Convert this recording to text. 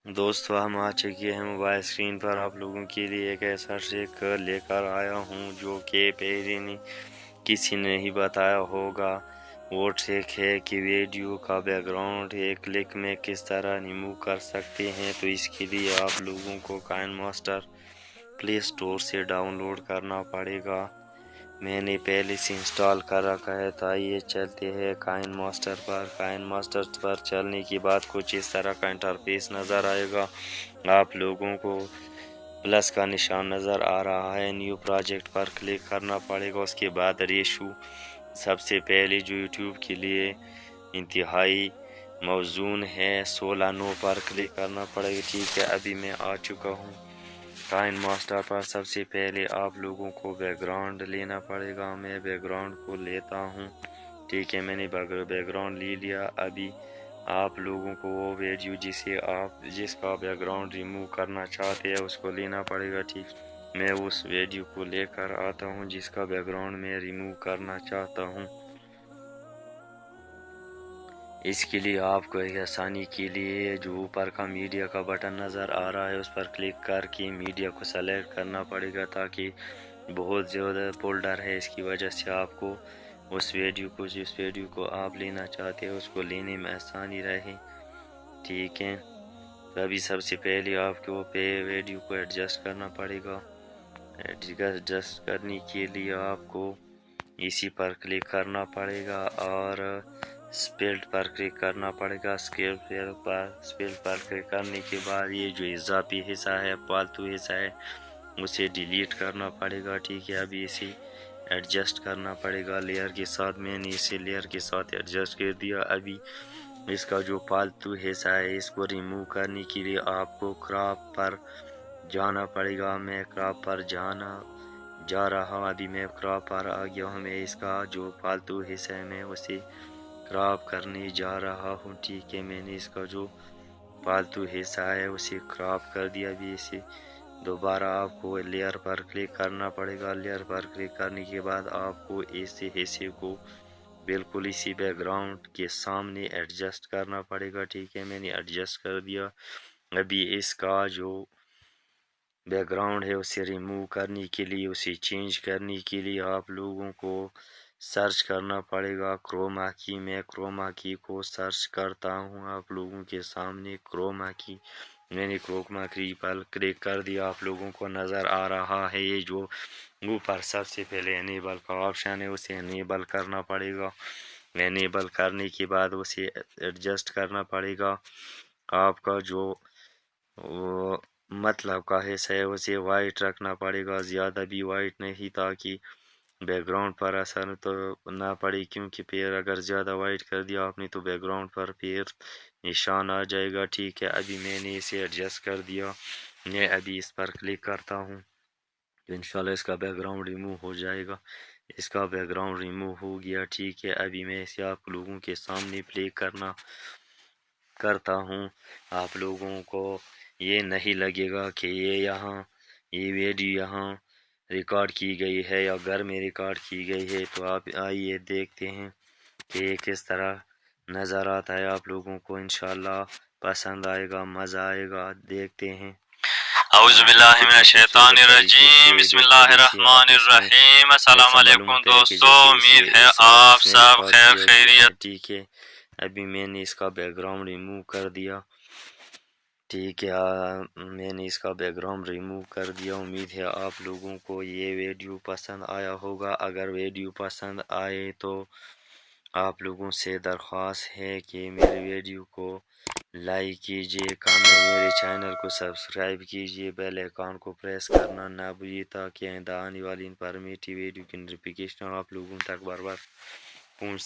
दोस्तों हम आ चुके हैं मोबाइल स्क्रीन पर आप लोगों के लिए एक ऐसा ट्रिक लेकर आया हूं जो कि पहले नहीं किसी ने नहीं बताया होगा। वो ट्रिक है कि वीडियो का बैकग्राउंड एक क्लिक में किस तरह रिमूव कर सकते हैं। तो इसके लिए आप लोगों को काइनमास्टर प्ले स्टोर से डाउनलोड करना पड़ेगा। मैंने पहले से इंस्टॉल कर रखा है। तो आइए चलते हैं काइनमास्टर पर। काइनमास्टर पर चलने के बाद कुछ इस तरह का इंटरफेस नज़र आएगा। आप लोगों को प्लस का निशान नज़र आ रहा है। न्यू प्रोजेक्ट पर क्लिक करना पड़ेगा। उसके बाद रेशू सबसे पहले जो यूट्यूब के लिए इंतहाई मौजून है 16:9 पर क्लिक करना पड़ेगा। ठीक है, अभी मैं आ चुका हूँ काइनमास्टर पर। सबसे पहले आप लोगों को बैकग्राउंड लेना पड़ेगा। मैं बैकग्राउंड को लेता हूँ। ठीक है, मैंने बैकग्राउंड ले लिया। अभी आप लोगों को वो वीडियो जिसका बैकग्राउंड रिमूव करना चाहते हैं उसको लेना पड़ेगा। ठीक, मैं उस वीडियो को लेकर आता हूँ जिसका बैकग्राउंड मैं रिमूव करना चाहता हूँ। इसके लिए आपको एक आसानी के लिए जो ऊपर का मीडिया का बटन नज़र आ रहा है उस पर क्लिक करके मीडिया को सेलेक्ट करना पड़ेगा, ताकि बहुत ज़्यादा फोल्डर है, इसकी वजह से आपको जिस वीडियो को आप लेना चाहते हो उसको लेने में आसानी रहे। ठीक है, तो अभी सबसे पहले आपको वीडियो को एडजस्ट करना पड़ेगा। एडजस्ट करने के लिए आपको इसी पर क्लिक करना पड़ेगा और स्पेल्ट पर क्लिक करना पड़ेगा। स्पेल्ट पर क्लिक करने के बाद ये जो इजाफी हिस्सा है, फालतू हिस्सा है, उसे डिलीट करना पड़ेगा। ठीक है, अभी इसे एडजस्ट करना पड़ेगा लेयर के साथ। मैंने इसे लेयर के साथ एडजस्ट कर दिया। अभी इसका जो फालतू हिस्सा है इसको रिमूव करने के लिए आपको क्रॉप पर जाना पड़ेगा। मैं क्रॉप पर जा रहा हूँ। अभी मैं क्रॉप पर आ गया हूँ। मैं इसका जो फालतू हिस्सा है मैं उसे क्रॉप करने जा रहा हूँ। ठीक है, मैंने इसका जो फालतू हिस्सा है उसे क्रॉप कर दिया। अभी इसे दोबारा आपको लेयर पर क्लिक करना पड़ेगा। लेयर पर क्लिक करने के बाद आपको इस हिस्से को बिल्कुल इसी बैकग्राउंड के सामने एडजस्ट करना पड़ेगा। ठीक है, मैंने एडजस्ट कर दिया। अभी इसका जो बैकग्राउंड है उसे रिमूव करने के लिए, उसे चेंज करने के लिए आप लोगों को सर्च करना पड़ेगा क्रोमा की। मैं क्रोमा की को सर्च करता हूँ आप लोगों के सामने। क्रोमा की, मैंने क्रोमा की पर क्लिक कर दिया। आप लोगों को नज़र आ रहा है ये जो ऊपर सबसे पहले एनेबल का ऑप्शन है उसे एनेबल करना पड़ेगा। एनेबल करने के बाद उसे एडजस्ट करना पड़ेगा। आपका जो वो मतलब का हिस्सा है उसे वाइट रखना पड़ेगा, ज़्यादा भी वाइट नहीं, ताकि बैकग्राउंड पर असर तो ना पड़े। क्योंकि फिर अगर ज़्यादा वाइट कर दिया आपने तो बैकग्राउंड पर फिर निशान आ जाएगा। ठीक है, अभी मैंने इसे एडजस्ट कर दिया। मैं अभी इस पर क्लिक करता हूँ तो इंशाल्लाह इसका बैकग्राउंड रिमूव हो जाएगा। इसका बैकग्राउंड रिमूव हो गया। ठीक है, अभी मैं इसे आप लोगों के सामने प्ले करता हूँ। आप लोगों को ये नहीं लगेगा कि ये वीडियो यहाँ रिकॉर्ड की गई है या घर में रिकॉर्ड की गई है। तो आप आइए देखते हैं कि किस तरह नज़र आता है। आप लोगों को इंशाल्लाह पसंद आएगा, मज़ा आएगा। देखते हैं। औज़ुबिल्लाहिमिनश्शैतानिर्रजीम, बिस्मिल्लाहिर्रहमानिर्रहीम। अस्सलाम वालेकुम दोस्तों, उम्मीद है आप सब खैर खैरियत। ठीक है, अभी मैंने इसका बैकग्राउंड रिमूव कर दिया। ठीक है, मैंने इसका बैकग्राउंड रिमूव कर दिया। उम्मीद है आप लोगों को ये वीडियो पसंद आया होगा। अगर वीडियो पसंद आए तो आप लोगों से दरख्वास्त है कि मेरे वीडियो को लाइक कीजिए, मेरे चैनल को सब्सक्राइब कीजिए, बेल आइकन को प्रेस करना ना भूलिए, ताकि आने वाली इन्फॉर्मेटिव वीडियो की नोटिफिकेशन आप लोगों तक बार बार पहुँच